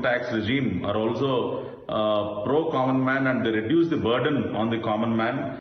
tax regime are also pro-common man, and they reduce the burden on the common man.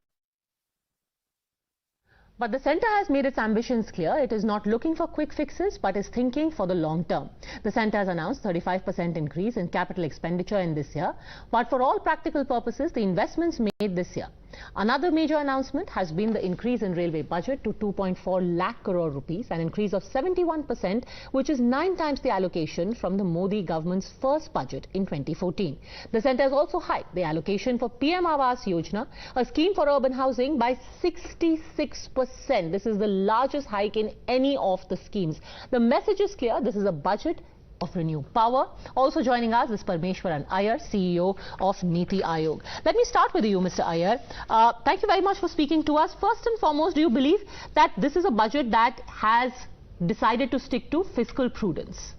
But the centre has made its ambitions clear. It is not looking for quick fixes, but is thinking for the long term. The centre has announced 35% increase in capital expenditure in this year. But for all practical purposes, the investments made this year. Another major announcement has been the increase in railway budget to 2.4 lakh crore rupees, an increase of 71%, which is 9 times the allocation from the Modi government's first budget in 2014. The centre has also hiked the allocation for PM Awas Yojana, a scheme for urban housing, by 66%. This is the largest hike in any of the schemes. The message is clear. This is a budget of renewed power. Also joining us is Parmeshwaran Iyer, CEO of Niti Aayog. Let me start with you, Mr. Iyer. Thank you very much for speaking to us. First and foremost, do you believe that this is a budget that has decided to stick to fiscal prudence?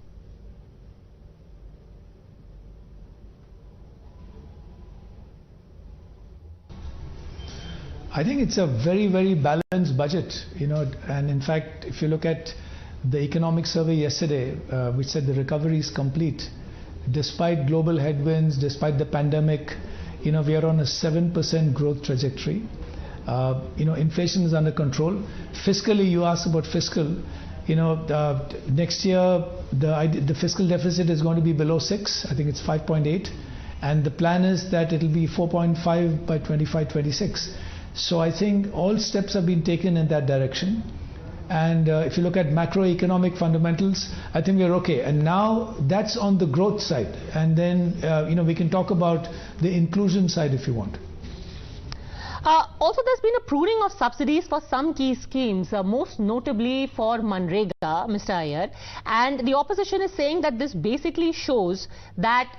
I think it's a very, very balanced budget, and in fact, if you look at the economic survey yesterday, which said the recovery is complete, despite global headwinds, despite the pandemic, we are on a 7% growth trajectory. Inflation is under control. Fiscally, you asked about fiscal. Next year, the fiscal deficit is going to be below 6. I think it's 5.8. And the plan is that it will be 4.5 by 25-26. So I think all steps have been taken in that direction. And if you look at macroeconomic fundamentals, I think we're okay. And now that's on the growth side. And then, we can talk about the inclusion side if you want. Also, there's been a pruning of subsidies for some key schemes, most notably for Manrega, Mr. Iyer. And the opposition is saying that this basically shows that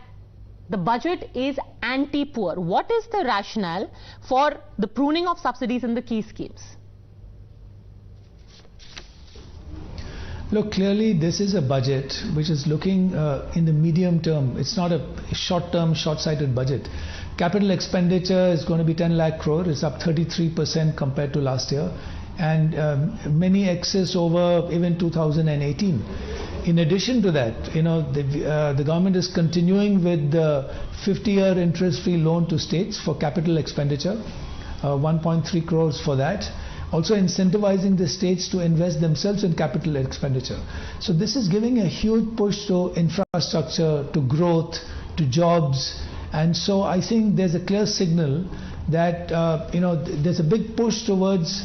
the budget is anti-poor. What is the rationale for the pruning of subsidies in the key schemes? Look, clearly this is a budget which is looking in the medium term. It's not a short-term, short-sighted budget. Capital expenditure is going to be 10 lakh crore. It's up 33% compared to last year, and many excess over even 2018. In addition to that, the government is continuing with the 50-year interest-free loan to states for capital expenditure, 1.3 crores for that. Also incentivizing the states to invest themselves in capital expenditure. So this is giving a huge push to infrastructure, to growth, to jobs. And so I think there's a clear signal that, there's a big push towards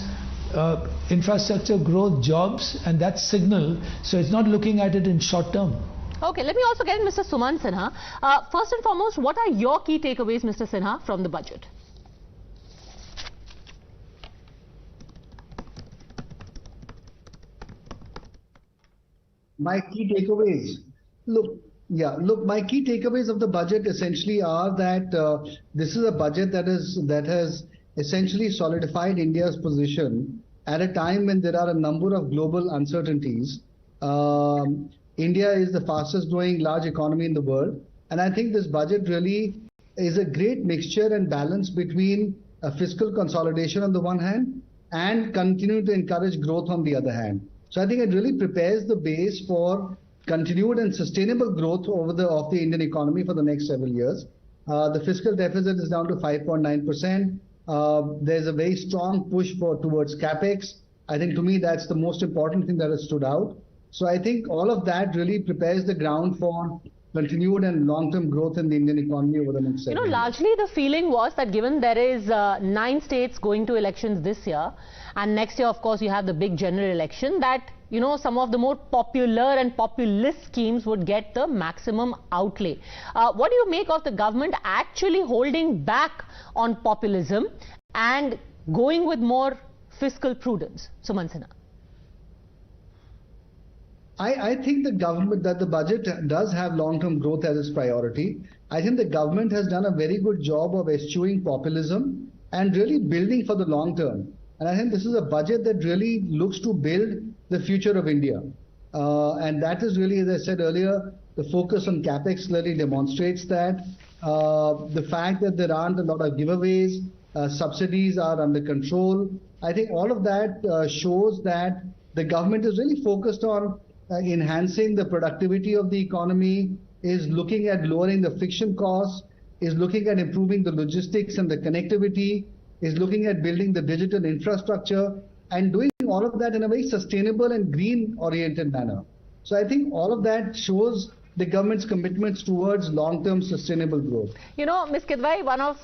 infrastructure, growth, jobs, and that signal. So it's not looking at it in short term. Okay, let me also get in Mr. Sumant Sinha. First and foremost, what are your key takeaways, Mr. Sinha, from the budget? My key takeaways. My key takeaways of the budget essentially are that this is a budget that has essentially solidified India's position at a time when there are a number of global uncertainties. India is the fastest growing large economy in the world, and I think this budget really is a great mixture and balance between fiscal consolidation on the one hand and continuing to encourage growth on the other hand. So I think it really prepares the base for continued and sustainable growth of the Indian economy for the next several years. The fiscal deficit is down to 5.9%. There's a very strong push towards capex. I think to me that's the most important thing that has stood out. So I think all of that really prepares the ground for continued and long-term growth in the Indian economy over the next 7 years. Largely the feeling was that given there is 9 states going to elections this year, and next year, of course, you have the big general election, that, some of the more popular and populist schemes would get the maximum outlay. What do you make of the government actually holding back on populism and going with more fiscal prudence? Sumant Sinha. I think the budget does have long-term growth as its priority. I think the government has done a very good job of eschewing populism and really building for the long term. And I think this is a budget that really looks to build the future of India. And that is really, as I said earlier, the focus on capex clearly demonstrates that. The fact that there aren't a lot of giveaways, subsidies are under control. I think all of that shows that the government is really focused on enhancing the productivity of the economy, is looking at lowering the friction costs, is looking at improving the logistics and the connectivity, is looking at building the digital infrastructure, and doing all of that in a very sustainable and green-oriented manner. So I think all of that shows the government's commitments towards long-term sustainable growth. You know, Ms. Kidwai, one of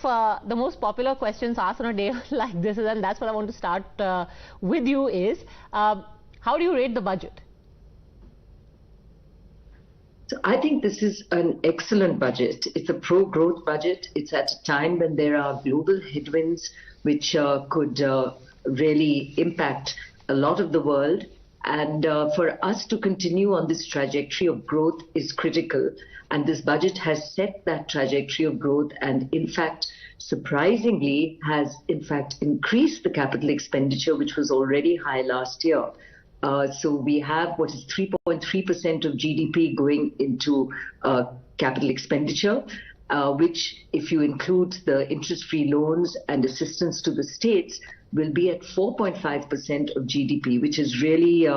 the most popular questions asked on a day like this, and that's what I want to start with you, is how do you rate the budget? So I think this is an excellent budget. It's a pro-growth budget. It's at a time when there are global headwinds which could really impact a lot of the world. And for us to continue on this trajectory of growth is critical. And this budget has set that trajectory of growth and, in fact, surprisingly, has, in fact, increased the capital expenditure, which was already high last year. So we have what is 3.3% of GDP going into capital expenditure, which, if you include the interest-free loans and assistance to the states, will be at 4.5% of GDP, which is really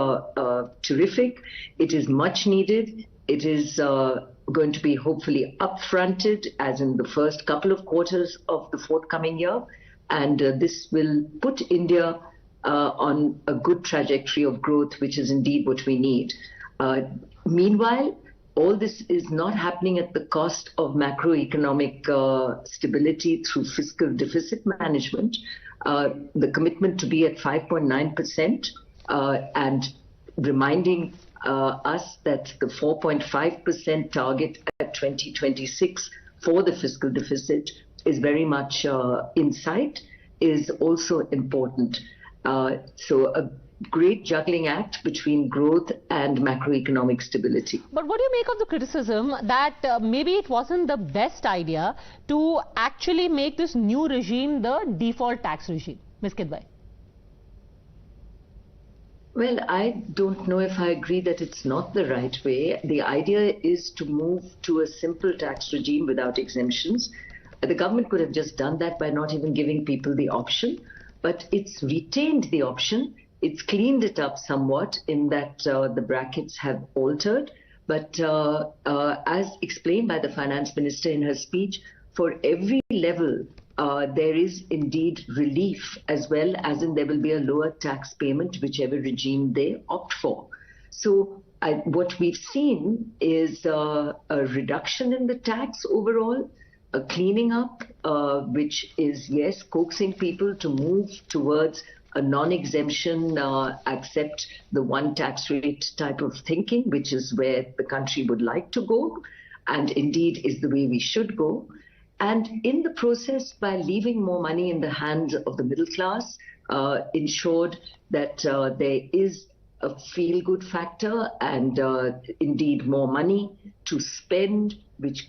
terrific. It is much needed. It is going to be hopefully upfronted, as in the first couple of quarters of the forthcoming year. And this will put India on a good trajectory of growth, which is indeed what we need. Meanwhile, all this is not happening at the cost of macroeconomic stability through fiscal deficit management. The commitment to be at 5.9% and reminding us that the 4.5% target at 2026 for the fiscal deficit is very much in sight is also important. So a great juggling act between growth and macroeconomic stability. But what do you make of the criticism that maybe it wasn't the best idea to actually make this new regime the default tax regime? Ms. Kidwai. Well, I don't know if I agree that it's not the right way. The idea is to move to a simple tax regime without exemptions. The government could have just done that by not even giving people the option. But it's retained the option. It's cleaned it up somewhat in that the brackets have altered. But as explained by the finance minister in her speech, for every level, there is indeed relief, as well as in there will be a lower tax payment, whichever regime they opt for. So what we've seen is a reduction in the tax overall, a cleaning up, which is, yes, coaxing people to move towards a non-exemption, accept the one tax rate type of thinking, which is where the country would like to go, and indeed is the way we should go. And in the process, by leaving more money in the hands of the middle class, ensured that there is a feel-good factor and indeed more money to spend, which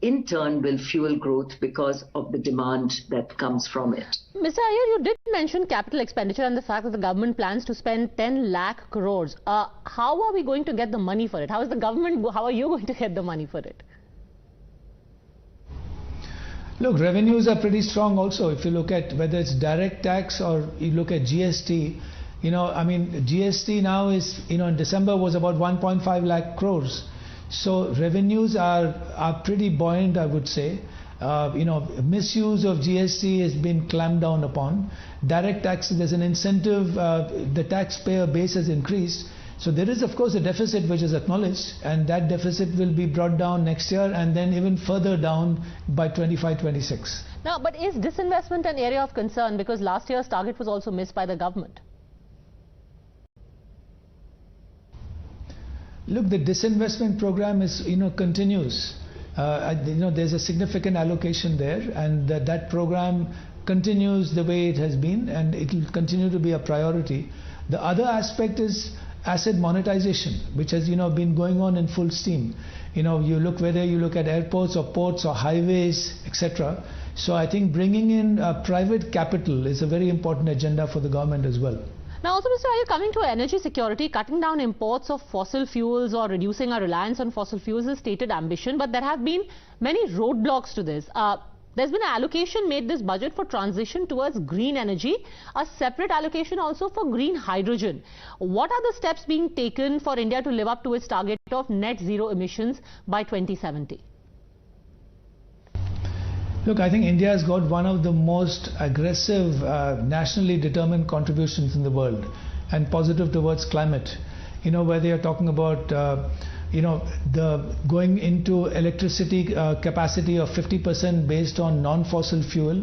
in turn will fuel growth because of the demand that comes from it. Mr. Iyer, you did mention capital expenditure and the fact that the government plans to spend 10 lakh crores. How are we going to get the money for it? How are you going to get the money for it? Look, revenues are pretty strong also. If you look at whether it's direct tax or you look at GST, GST now is, in December was about 1.5 lakh crores. So revenues are pretty buoyant, I would say. Misuse of GST has been clamped down upon. Direct taxes, there's an incentive, the taxpayer base has increased. So there is, of course, a deficit which is acknowledged, and that deficit will be brought down next year and then even further down by 25-26. Now, but is disinvestment an area of concern, because last year's target was also missed by the government? Look, the disinvestment program is, continues. There's a significant allocation there, and that program continues the way it has been, and it will continue to be a priority. The other aspect is asset monetization, which has, been going on in full steam. Whether you look at airports or ports or highways, etc. So I think bringing in private capital is a very important agenda for the government as well. Now also, Mr. Iyer, coming to energy security, cutting down imports of fossil fuels or reducing our reliance on fossil fuels is stated ambition, but there have been many roadblocks to this. There's been an allocation made this budget for transition towards green energy, a separate allocation also for green hydrogen. What are the steps being taken for India to live up to its target of net zero emissions by 2070? Look, I think India has got one of the most aggressive, nationally determined contributions in the world and positive towards climate. You know, whether you're talking about the going into electricity capacity of 50% based on non-fossil fuel,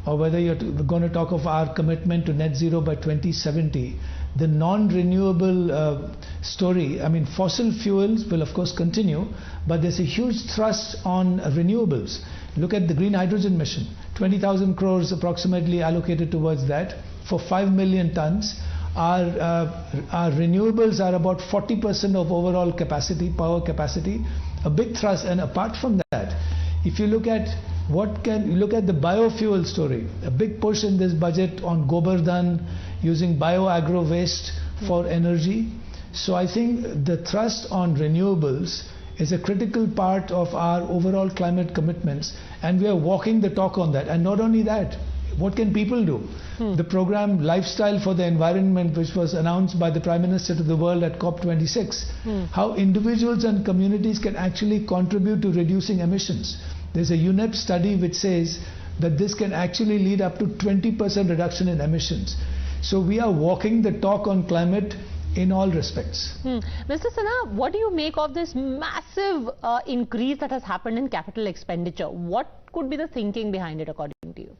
or whether you're going to talk of our commitment to net zero by 2070, the non-renewable story, I mean, fossil fuels will of course continue, but there's a huge thrust on renewables. Look at the green hydrogen mission, 20,000 crores approximately allocated towards that for 5 million tons. Our renewables are about 40% of overall capacity, power capacity, a big thrust. And apart from that, if you look at the biofuel story, a big push in this budget on Govardhan, using bio-agro waste for energy. So I think the thrust on renewables is a critical part of our overall climate commitments, and we are walking the talk on that. And not only that, what can people do? The program Lifestyle for the Environment, which was announced by the Prime Minister to the world at COP26, how individuals and communities can actually contribute to reducing emissions. There's a UNEP study which says that this can actually lead up to 20% reduction in emissions. So we are walking the talk on climate in all respects. Mr. Sinha, what do you make of this massive increase that has happened in capital expenditure? What could be the thinking behind it, according to you?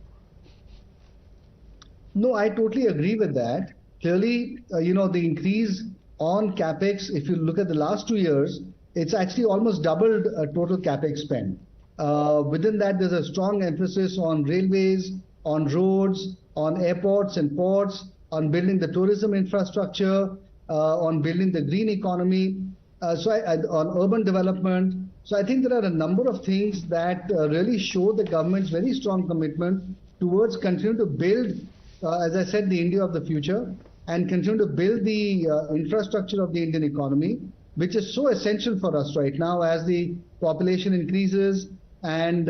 No, I totally agree with that. Clearly, the increase on capex, if you look at the last 2 years, it's actually almost doubled total capex spend. Within that, there's a strong emphasis on railways, on roads, on airports and ports, on building the tourism infrastructure, on building the green economy, on urban development. So I think there are a number of things that really show the government's very strong commitment towards continuing to build, as I said, the India of the future, and continue to build the infrastructure of the Indian economy, which is so essential for us right now as the population increases. And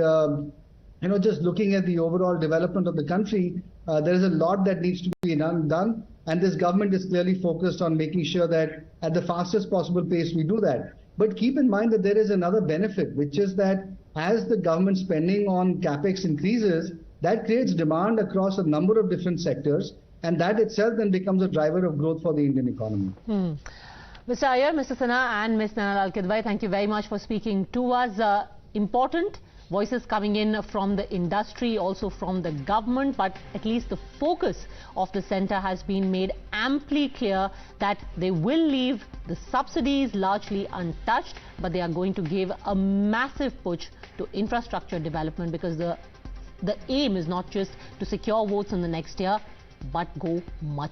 just looking at the overall development of the country, there is a lot that needs to be done, and this government is clearly focused on making sure that at the fastest possible pace we do that. But keep in mind that there is another benefit, which is that as the government spending on capex increases, that creates demand across a number of different sectors, and that itself then becomes a driver of growth for the Indian economy. Mr. Iyer, Mr. Sinha and Ms. Naina Lal Kidwai, thank you very much for speaking to us. Important voices coming in from the industry, also from the government, but at least the focus of the centre has been made amply clear that they will leave the subsidies largely untouched, but they are going to give a massive push to infrastructure development, because the aim is not just to secure votes in the next year, but go much